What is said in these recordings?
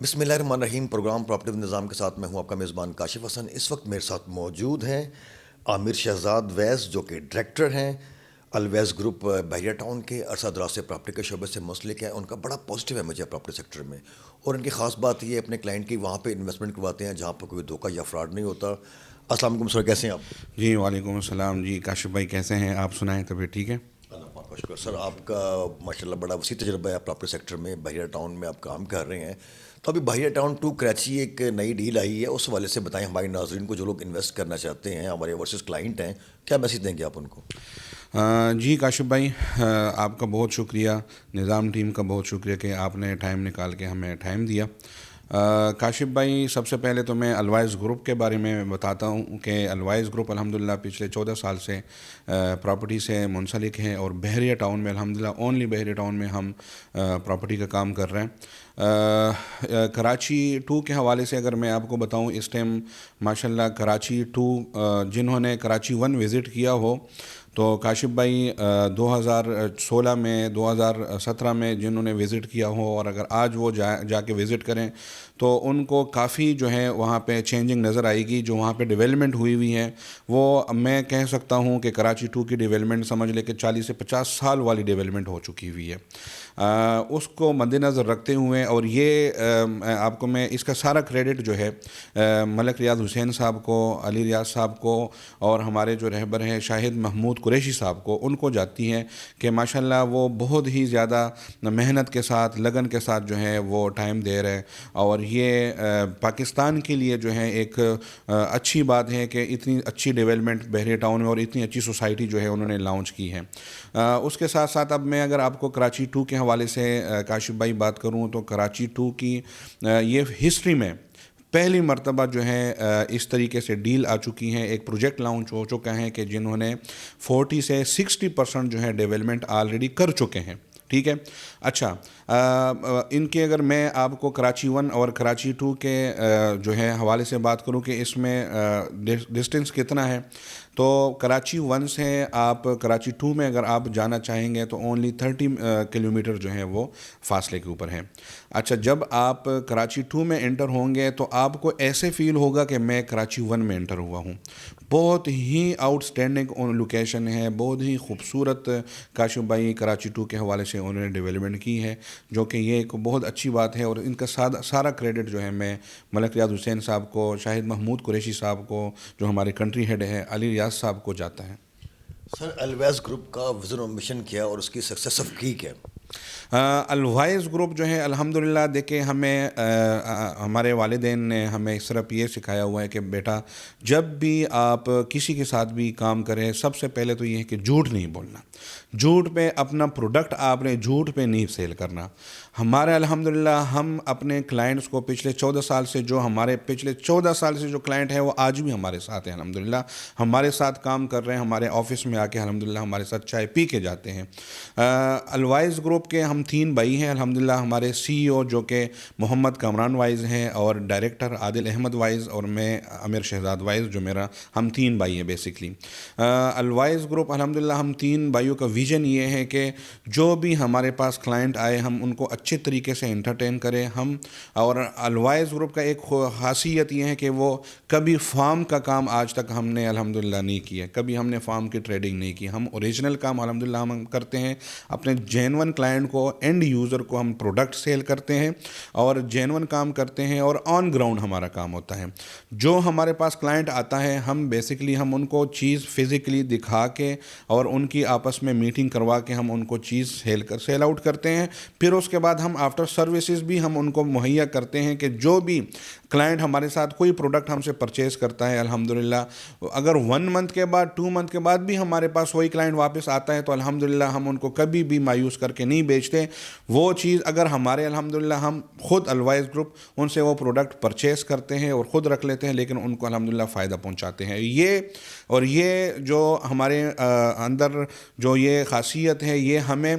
بسم اللہ الرحمن الرحیم. پروگرام پراپرٹی نظام کے ساتھ میں ہوں آپ کا میزبان کاشف حسن. اس وقت میرے ساتھ موجود ہیں عامر شہزاد ویس جو کہ ڈائریکٹر ہیں الویس گروپ بحریہ ٹاؤن کے. عرصہ دراز سے پراپرٹی کے شعبے سے منسلک ہیں. ان کا بڑا پازیٹیو ہے مجھے پراپرٹی سیکٹر میں, اور ان کی خاص بات یہ اپنے کلائنٹ کی وہاں پہ انویسٹمنٹ کرواتے ہیں جہاں پہ کوئی دھوکہ یا فراڈ نہیں ہوتا. السلام علیکم سر, کیسے ہیں آپ؟ جی وعلیکم السلام. جی کاشف بھائی کیسے ہیں؟ آپ سنائیں طبیعت ٹھیک ہے؟ اللہ پاک کا شکر. سر آپ کا ماشاء اللہ بڑا وسیع تجربہ ہے پراپرٹی سیکٹر میں. بحریہ ٹاؤن میں آپ کام کر رہے ہیں, تو ابھی بحریہ ٹاؤن ٹو کراچی ایک نئی ڈیل آئی ہے, اس حوالے سے بتائیں ہمارے ناظرین کو جو لوگ انویسٹ کرنا چاہتے ہیں, ہمارے ورسز کلائنٹ ہیں, کیا میسیج دیں گے آپ ان کو؟ جی کاشف بھائی, آپ کا بہت شکریہ, نظام ٹیم کا بہت شکریہ کہ آپ نے ٹائم نکال کے ہمیں ٹائم دیا. کاشف بھائی, سب سے پہلے تو میں الوائز گروپ کے بارے میں بتاتا ہوں کہ الوائز گروپ الحمدللہ پچھلے 14 سال سے پراپرٹی سے منسلک ہے, اور بحریہ ٹاؤن میں الحمدللہ اونلی بحریہ ٹاؤن میں ہم پراپرٹی کا کام کر رہے ہیں. کراچی ٹو کے حوالے سے اگر میں آپ کو بتاؤں, اس ٹائم ماشاءاللہ کراچی ٹو جنہوں نے کراچی ون وزٹ کیا ہو, تو کاشف بھائی 2016 میں 2017 میں جنہوں نے وزٹ کیا ہو, اور اگر آج وہ جا کے وزٹ کریں تو ان کو کافی جو ہے وہاں پہ چینجنگ نظر آئے گی. جو وہاں پہ ڈیولپمنٹ ہوئی ہے وہ میں کہہ سکتا ہوں کہ کراچی ٹو کی ڈیولپمنٹ سمجھ لے کہ 40 سے 50 سال والی ڈیولپمنٹ ہو چکی ہوئی ہے. اس کو مد نظر رکھتے ہوئے, اور یہ آپ کو میں اس کا سارا کریڈٹ جو ہے ملک ریاض حسین صاحب کو, علی ریاض صاحب کو, اور ہمارے جو رہبر ہیں شاہد محمود قریشی صاحب کو, ان کو جاتی ہیں کہ ماشاءاللہ وہ بہت ہی زیادہ محنت کے ساتھ لگن کے ساتھ جو ہے وہ ٹائم دے رہے ہیں. اور یہ پاکستان کے لیے جو ہے ایک اچھی بات ہے کہ اتنی اچھی ڈیولپمنٹ بحریہ ٹاؤن میں اور اتنی اچھی سوسائٹی جو ہے انہوں نے لانچ کی ہے. اس کے ساتھ ساتھ اب میں اگر آپ کو کراچی ٹو کے حوالے سے کاشف بھائی بات کروں, تو کراچی ٹو کی یہ ہسٹری میں پہلی مرتبہ جو ہے اس طریقے سے ڈیل آ چکی ہیں, ایک پروجیکٹ لانچ ہو چکا ہے کہ جنہوں نے 40 سے 60% جو ہے ڈیولپمنٹ آلریڈی کر چکے ہیں. ٹھیک ہے. اچھا, ان کے اگر میں آپ کو کراچی ون اور کراچی ٹو کے جو ہے حوالے سے بات کروں کہ اس میں ڈسٹنس کتنا ہے, تو کراچی ون سے آپ کراچی ٹو میں اگر آپ جانا چاہیں گے تو اونلی 30 کلومیٹر جو ہے وہ فاصلے کے اوپر ہے. اچھا, جب آپ کراچی ٹو میں انٹر ہوں گے تو آپ کو ایسے فیل ہوگا کہ میں کراچی ون میں انٹر ہوا ہوں. بہت ہی آؤٹ اسٹینڈنگ لوکیشن ہے, بہت ہی خوبصورت کاشف بھائی کراچی ٹو کے حوالے سے انہوں نے ڈیولپمنٹ کی ہے, جو کہ یہ ایک بہت اچھی بات ہے. اور ان کا سارا کریڈٹ جو ہے میں ملک ریاض حسین صاحب کو, شاہد محمود قریشی صاحب کو جو ہمارے کنٹری ہیڈ ہے, علی ریاض صاحب کو جاتا ہے. سر الویس گروپ کا ویژن اور مشن کیا اور اس کی سکسیس افقی کیا؟ الوائز گروپ جو ہے الحمدللہ دیکھیں, ہمیں ہمارے والدین نے ہمیں صرف یہ سکھایا ہوا ہے کہ بیٹا جب بھی آپ کسی کے ساتھ بھی کام کریں, سب سے پہلے تو یہ ہے کہ جھوٹ نہیں بولنا. جھوٹ پہ اپنا پروڈکٹ آپ نے جھوٹ پہ نہیں سیل کرنا. ہمارے الحمدللہ ہم اپنے کلائنٹس کو پچھلے 14 سال سے جو کلائنٹ ہیں وہ آج بھی ہمارے ساتھ ہیں الحمدللہ, ہمارے ساتھ کام کر رہے ہیں, ہمارے آفس میں آ کے الحمدللہ ہمارے ساتھ چائے پی کے جاتے ہیں. الوائز گروپ کے ہم 3 بھائی ہیں الحمدللہ. ہمارے CEO جو کہ محمد کامران وائز ہیں, اور ڈائریکٹر عادل احمد وائز, اور میں عامر شہزاد وائز جو ہم 3 بھائی ہیں بیسکلی. الوائز گروپ الحمدللہ ہم 3 بھائیوں کا ویژن یہ ہے کہ جو بھی ہمارے پاس کلائنٹ آئے ہم ان کو اچھے طریقے سے انٹرٹین کریں ہم. اور الوائز گروپ کا ایک خاصیت یہ ہے کہ وہ کبھی فارم کا کام آج تک ہم نے الحمدللہ نہیں کیا, کبھی ہم نے فارم کی ٹریڈنگ نہیں کی. ہم اوریجنل کام الحمدللہ ہم کرتے ہیں, اپنے جینون کلائنٹ کو, اینڈ یوزر کو ہم پروڈکٹ سیل کرتے ہیں اور جینون کام کرتے ہیں, اور آن گراؤنڈ ہمارا کام ہوتا ہے. جو ہمارے پاس کلائنٹ آتا ہے ہم بیسکلی ہم ان کو چیز فزیکلی دکھا کے اور ان کی آپس میں میٹنگ کروا کے ہم ان کو چیز سیل آؤٹ کرتے ہیں. پھر اس کے بعد ہم آفٹر سروسز بھی ہم ان کو مہیا کرتے ہیں کہ جو بھی کلائنٹ ہمارے ساتھ کوئی پروڈکٹ ہم سے پرچیز کرتا ہے الحمدللہ, اگر 1 منتھ کے بعد 2 منتھ کے بعد بھی ہمارے پاس وہی کلائنٹ واپس آتا ہے تو الحمدللہ ہم ان کو کبھی بھی مایوس کر کے نہیں بیچتے. وہ چیز اگر ہمارے الحمدللہ ہم خود الوائز گروپ ان سے وہ پروڈکٹ پرچیز کرتے ہیں اور خود رکھ لیتے ہیں, لیکن ان کو الحمدللہ فائدہ پہنچاتے ہیں. یہ جو ہمارے اندر جو یہ خاصیت ہے, یہ ہمیں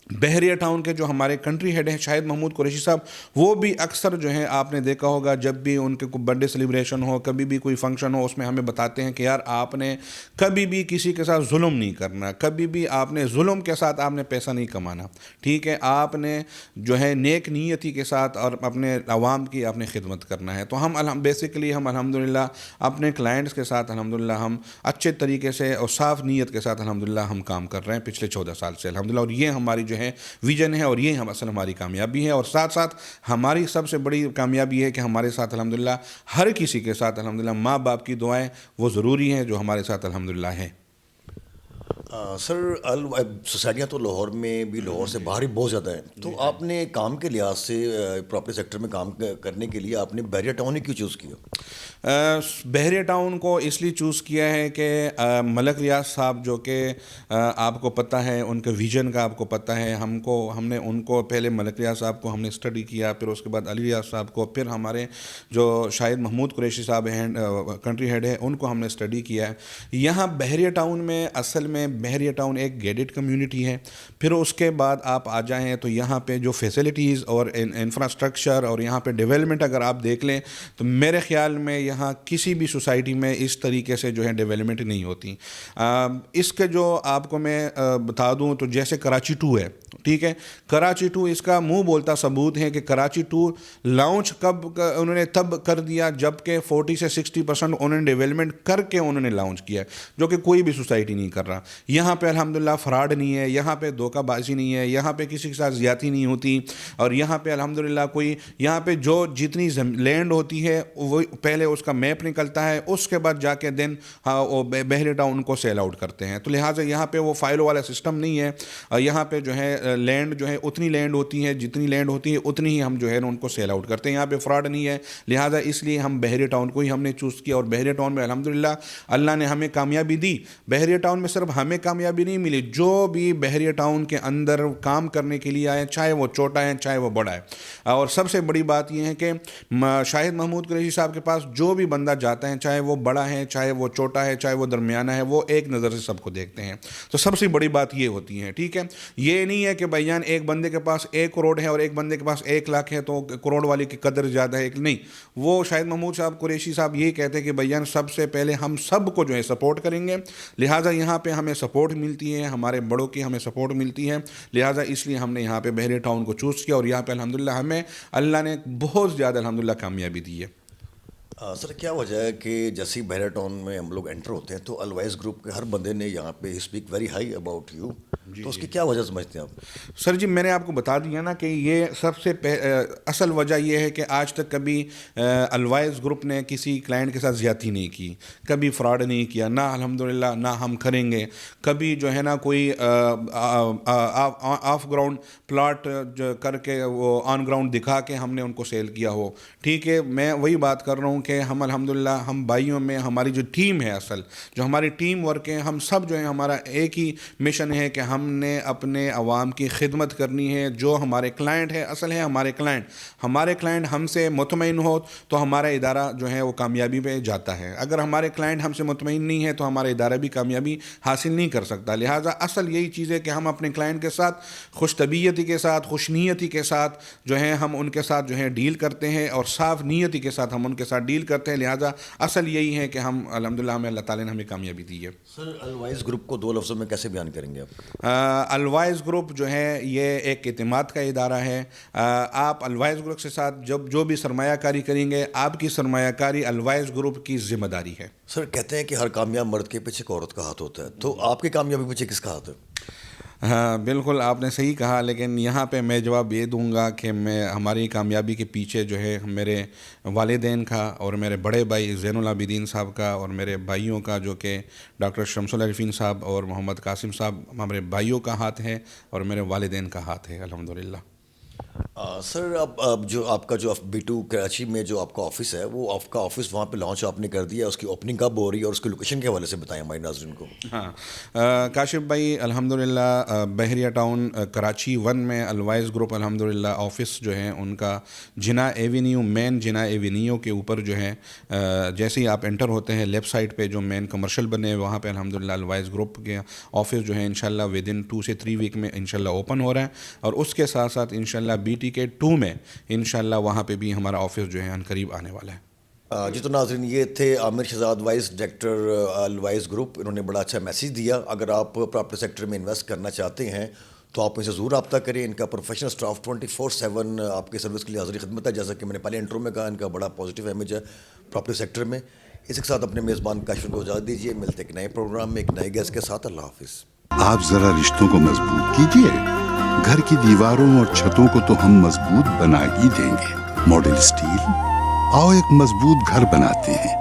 بحریہ ٹاؤن کے جو ہمارے کنٹری ہیڈ ہیں شاہد محمود قریشی صاحب، وہ بھی اکثر جو ہیں آپ نے دیکھا ہوگا جب بھی ان کے کوئی برتھ ڈے سیلیبریشن ہو، کبھی بھی کوئی فنکشن ہو، اس میں ہمیں بتاتے ہیں کہ یار آپ نے کبھی بھی کسی کے ساتھ ظلم نہیں کرنا، کبھی بھی آپ نے ظلم کے ساتھ آپ نے پیسہ نہیں کمانا، ٹھیک ہے، آپ نے جو ہے نیک نیتی کے ساتھ اور اپنے عوام کی آپ نے خدمت کرنا ہے۔ تو ہم بیسیکلی ہم الحمدللہ اپنے کلائنٹس کے ساتھ الحمدللہ ہم اچھے طریقے سے اور صاف نیت کے ساتھ الحمدللہ ہم کام کر رہے ہیں پچھلے 14 سال سے الحمدللہ، اور یہ ہماری جو ہے ویژن ہے، اور یہ ہماری کامیابی ہے۔ اور ساتھ ساتھ ہماری سب سے بڑی کامیابی ہے کہ ہمارے ساتھ الحمدللہ ہر کسی کے ساتھ الحمدللہ ماں باپ کی دعائیں وہ ضروری ہیں جو ہمارے ساتھ الحمدللہ ہیں۔ سر سوسائٹیاں تو لاہور میں بھی لاہور سے باہر ہی بہت زیادہ ہیں، تو آپ نے کام کے لحاظ سے پراپرٹی سیکٹر میں کام کرنے کے لیے آپ نے بحریہ ٹاؤن ہی کیوں چوز کیا؟ بحریہ ٹاؤن کو اس لیے چوز کیا ہے کہ ملک ریاض صاحب جو کہ آپ کو پتہ ہے ان کے ویژن کا آپ کو پتہ ہے، ہم نے ان کو پہلے ملک ریاض صاحب کو ہم نے اسٹڈی کیا، پھر اس کے بعد علی ریاض صاحب کو، پھر ہمارے جو شاہد محمود قریشی صاحب ہیں کنٹری ہیڈ ہے ان کو ہم نے اسٹڈی کیا ہے۔ یہاں بحریہ ٹاؤن میں اصل میں بحریہ ٹاؤن ایک گیٹڈ کمیونٹی ہے، پھر اس کے بعد آپ آ جائیں تو یہاں پہ جو فیسلٹیز اور انفراسٹرکچر اور یہاں پہ ڈیولپمنٹ اگر آپ دیکھ لیں تو میرے خیال میں یہاں کسی بھی سوسائٹی میں اس طریقے سے جو ہے ڈیولپمنٹ نہیں ہوتی۔ اس کے جو آپ کو میں بتا دوں تو جیسے کراچی 2 ہے، ٹھیک ہے، کراچی 2 اس کا منہ بولتا ثبوت ہے کہ کراچی 2 لانچ کب انہوں نے تب کر دیا جب کہ 40 سے 60% انہوں نے ڈیولپمنٹ کر کے انہوں نے لانچ کیا، جو کہ کوئی بھی سوسائٹی نہیں کر رہا۔ یہاں پہ الحمدللہ فراڈ نہیں ہے، یہاں پہ دھوکہ بازی نہیں ہے، یہاں پہ کسی کے ساتھ زیادتی نہیں ہوتی، اور یہاں پہ الحمدللہ یہاں پہ جو جتنی لینڈ ہوتی ہے وہ پہلے اس کا میپ نکلتا ہے، اس کے بعد جا کے وہ بحریہ ٹاؤن کو سیل آؤٹ کرتے ہیں، تو لہٰذا یہاں پہ وہ فائلوں والا سسٹم نہیں ہے، یہاں پہ جو ہے لینڈ جو ہے اتنی لینڈ ہوتی ہے، جتنی لینڈ ہوتی ہے اتنی ہی ہم جو ہے ان کو سیل آؤٹ کرتے ہیں، یہاں پہ فراڈ نہیں ہے، لہٰذا اس لیے ہم بحریہ ٹاؤن کو ہی ہم نے چوز کیا، اور بحریہ ٹاؤن میں الحمدللہ اللہ نے ہمیں کامیابی دی۔ بحریہ ٹاؤن میں صرف ہمیں کامیابی نہیں ملی، جو بھی بحریہ ٹاؤن کے اندر کام کرنے کے لیے آئے، چاہے وہ چھوٹا ہے چاہے وہ بڑا ہے، اور سب سے بڑی بات یہ ہے کہ شاہد محمود قریشی صاحب کے پاس جو بھی بندہ جاتا ہے، چاہے وہ بڑا ہے چاہے وہ چھوٹا ہے چاہے وہ درمیانہ ہے، وہ ایک نظر سے سب کو دیکھتے ہیں، تو سب سے بڑی بات یہ ہوتی ہے، ٹھیک ہے۔ یہ نہیں ہے کہ بھائیان ایک بندے کے پاس 1 کروڑ ہے اور ایک بندے کے پاس 1 لاکھ ہے تو کروڑ والے کی قدر زیادہ ہے، نہیں، وہ شاہد محمود صاحب قریشی صاحب یہی کہتے ہیں کہ بھائیان سب سے پہلے ہم سب کو جو ہے سپورٹ کریں گے، لہٰذا یہاں پہ ہمیں سپورٹ ملتی ہے، ہمارے بڑوں کی ہمیں سپورٹ ملتی ہے، لہٰذا اس لیے ہم نے یہاں پہ بحریہ ٹاؤن کو چوز کیا، اور یہاں پہ الحمدللہ ہمیں اللہ نے بہت زیادہ الحمدللہ کامیابی دی ہے۔ سر کیا وجہ ہے کہ جیسے بحریہ ٹاؤن میں ہم لوگ انٹر ہوتے ہیں تو الوائز گروپ کے ہر بندے نے یہاں پہ speak very high about you, تو اس کی کیا وجہ سمجھتے ہیں آپ؟ سر جی میں نے آپ کو بتا دیا نا کہ یہ سب سے اصل وجہ یہ ہے کہ آج تک کبھی الوائز گروپ نے کسی کلائنٹ کے ساتھ زیادتی نہیں کی، کبھی فراڈ نہیں کیا، نہ الحمدللہ نہ ہم کریں گے، کبھی جو ہے نا کوئی آف گراؤنڈ پلاٹ کر کے وہ آن گراؤنڈ دکھا کے ہم نے ان کو سیل کیا ہو، ٹھیک ہے۔ میں وہی بات کر رہا ہوں کہ ہم الحمدللہ ہم بھائیوں میں ہماری جو ٹیم ہے، اصل جو ہماری ٹیم ورک ہے، ہم سب جو ہے ہمارا ایک ہی مشن ہے کہ ہم نے اپنے عوام کی خدمت کرنی ہے، جو ہمارے کلائنٹ ہے، اصل ہے ہمارے کلائنٹ ہم سے مطمئن ہو تو ہمارا ادارہ جو ہے وہ کامیابی پہ جاتا ہے، اگر ہمارے کلائنٹ ہم سے مطمئن نہیں ہے تو ہمارا ادارہ بھی کامیابی حاصل نہیں کر سکتا، لہٰذا اصل یہی چیز ہے کہ ہم اپنے کلائنٹ کے ساتھ خوش طبیعتی کے ساتھ، خوش نیتی کے ساتھ جو ہے ہم ان کے ساتھ جو ہے ڈیل کرتے ہیں، اور صاف نیتی کے ساتھ ہم ان کے ساتھ ڈیل کرتے ہیں، لہٰذا اصل یہی ہے کہ ہم الحمدللہ ہمیں اللہ تعالیٰ نے ہمیں کامیابی دی ہے۔ سر الوائز گروپ کو 2 لفظوں میں کیسے بیان کریں گے آپ؟ الوائز گروپ جو ہے یہ ایک اعتماد کا ادارہ ہے، آپ الوائز گروپ کے ساتھ جو بھی سرمایہ کاری کریں گے، آپ کی سرمایہ کاری الوائز گروپ کی ذمہ داری ہے۔ سر کہتے ہیں کہ ہر کامیاب مرد کے پیچھے ایک عورت کا ہاتھ ہوتا ہے، تو آپ کی کامیابی پیچھے کس کا ہاتھ ہے؟ ہاں بالکل آپ نے صحیح کہا، لیکن یہاں پہ میں جواب یہ دوں گا کہ ہماری کامیابی کے پیچھے جو ہے میرے والدین کا اور میرے بڑے بھائی زین العابدین صاحب کا اور میرے بھائیوں کا جو کہ ڈاکٹر شمس العارفین صاحب اور محمد قاسم صاحب، ہمارے بھائیوں کا ہاتھ ہے اور میرے والدین کا ہاتھ ہے الحمدللہ۔ سر اب جو آپ کا جو B2 کراچی میں جو آپ کا آفس ہے وہ آپ کا آفس وہاں پہ لانچ آپ نے کر دیا، اس کی اوپننگ کب ہو رہی ہے اور اس کی لوکیشن کے حوالے سے بتائیں ہمارے ناظرین کو. ہاں کاشف بھائی الحمدللہ بحریہ ٹاؤن کراچی 1 میں الوائز گروپ الحمدللہ آفس جو ہے ان کا جنا ایونیو مین جنا ایونیو کے اوپر جو ہے جیسے ہی آپ انٹر ہوتے ہیں لیفٹ سائڈ پہ جو مین کمرشل بنے ہیں وہاں پہ الحمدللہ الوائز گروپ کے آفس جو ہے انشاءاللہ ودن 2 سے 3 ویک میں انشاءاللہ اوپن ہو رہا ہے، اور اس کے ساتھ ساتھ انشاءاللہ BTK 2 میں انشاءاللہ وہاں پہ بھی ہمارا آفس جو ہے ان قریب آنے والا ہے. جی تو ناظرین یہ تھے عامر شہزاد وائس ڈائریکٹر الوائز گروپ. انہوں نے بڑا اچھا میسیج دیا. اگر آپ پراپرٹی سیکٹر میں انویسٹ کرنا چاہتے ہیں تو آپ ان سے ضرور رابطہ کریں. ان کا پروفیشنل سٹاف 24/7 آپ کی سروس کے لیے حاضری خدمت ہے. جیسا کہ میں نے پہلے انٹرو میں کہا ان کا بڑا پازیٹیو امیج ہے پراپرٹی سیکٹر میں. اس کے ساتھ اپنے میزبان کاشف کو اجازت دیجیے. ملتے ایک نئے پروگرام میں ایک نئے گیسٹ کے ساتھ. اللہ حافظ. آپ ذرا رشتوں کو مضبوط کیجئے. گھر کی دیواروں اور چھتوں کو تو ہم مضبوط بنا ہی دیں گے. ماڈل اسٹیل، آؤ ایک مضبوط گھر بناتے ہیں.